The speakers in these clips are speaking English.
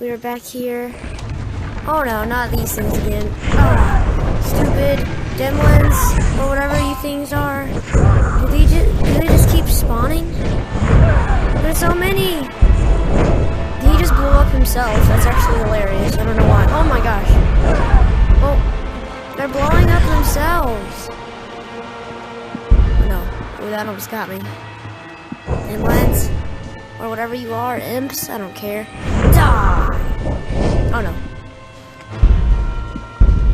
We are back here. Oh no, not these things again. Oh, stupid Demlins, or whatever you things are. Do they just keep spawning? There's so many! He just blew up himself. That's actually hilarious. I don't know why. Oh my gosh. Oh, they're blowing up themselves. Oh no. Ooh, that almost got me. Demlins, or whatever you are, imps, I don't care. Die! Oh no.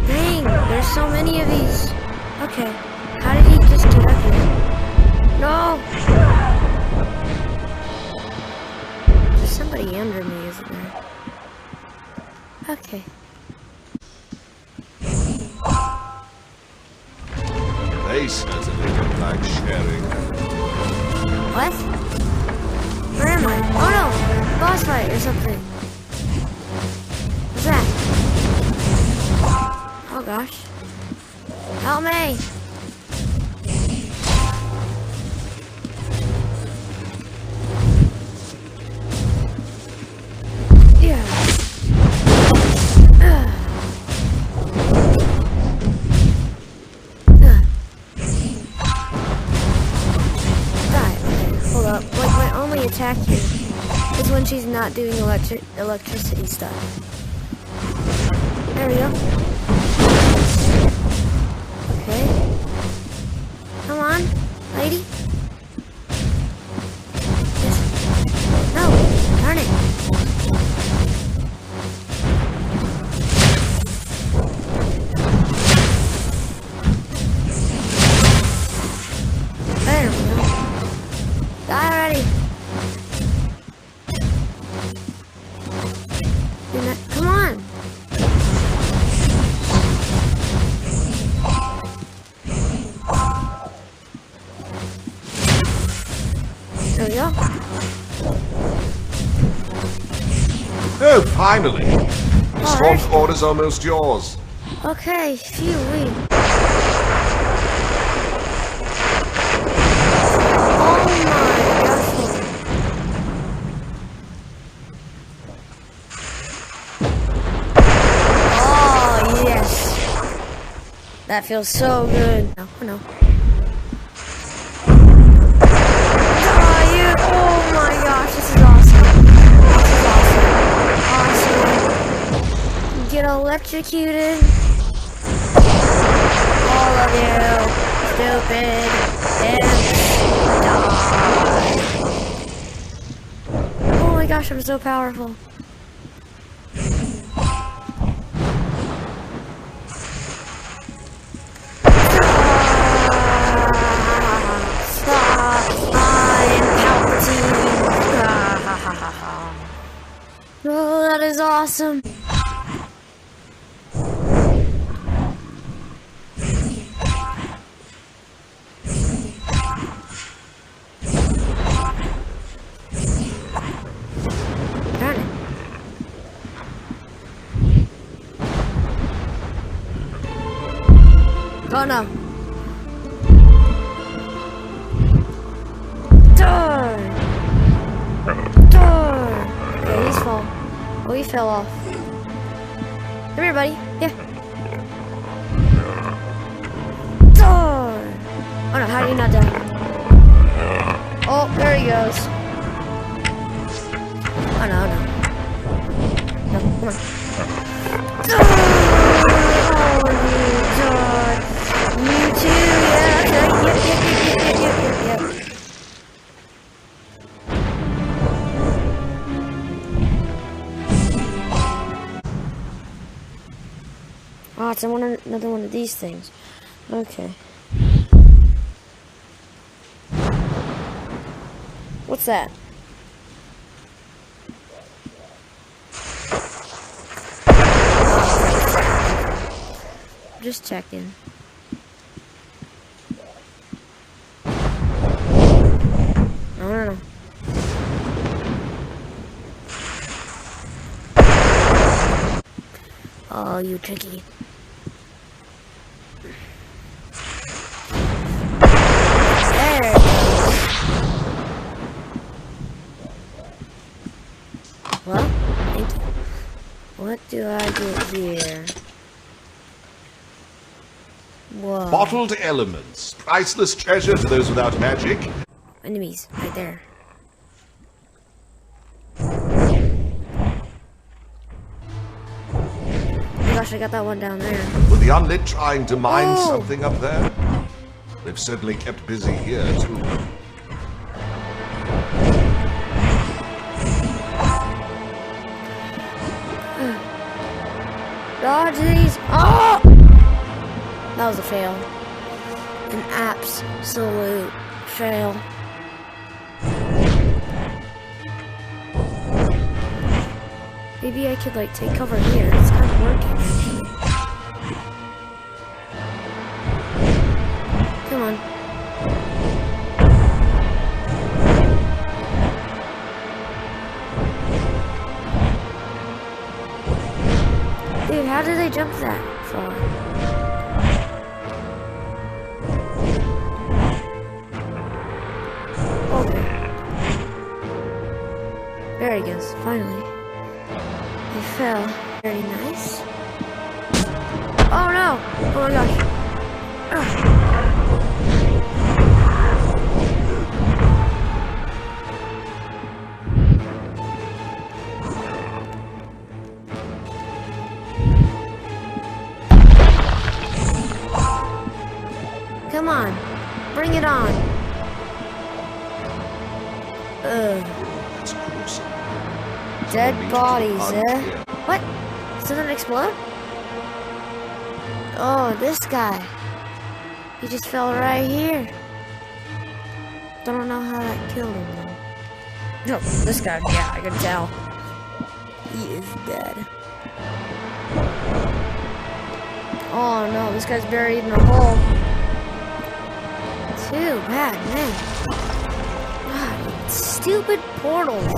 Dang, there's so many of these. Okay, how did he just get up here? No! There's somebody under me, isn't there? Okay. They certainly don't like sharing. What? Where am I? Oh no! Boss fight or something. What's that? Oh gosh. Help me! Yeah. Hold up. My only attack here is when she's not doing electricity stuff. There we go. Okay. Come on, lady. Yes. No, darn it. There we go. Die already. Come on. There we go. Oh, finally! The swamp fort is almost yours. Okay, phew, wait. Oh my gosh. Oh, yes. That feels so good. Oh, no. Oh my gosh, this is awesome. Awesome. Get electrocuted. All of you. Stupid. And die. Oh my gosh, I'm so powerful. Oh, that is awesome. Darn it. Oh no. Darn. Okay, he's full. Oh, he fell off. Come here, buddy. Yeah. Oh no, how do you not die? Oh, there he goes. Oh no, no. No, come on. Oh, you died. You too, yeah. Yep. Oh, it's another one of these things. Okay. What's that? Just checking. I don't know. Oh, you tricky. There. Well, thank you. What do I get here? Whoa. Bottled elements. Priceless treasure to those without magic. Enemies, right there. Oh my gosh, I got that one down there. Were the unlit trying to mine Oh. something up there? They've certainly kept busy here, too. Dodge these. Oh! That was a fail. An absolute fail. Maybe I could like take cover here. It's kind of working actually. Come on. Dude, how did they jump that far? Oh. There he goes, finally. He fell. Very nice. Oh no! Oh my gosh. Ugh. Come on, bring it on. Ugh. That's gruesome. Dead Leads to bodies, the eh? here. What? Did it explode? Oh, this guy. He just fell right here. Don't know how that killed him though. No, this guy, yeah, I can tell. He is dead. Oh no, this guy's buried in a hole. Too bad, man. God, stupid portals.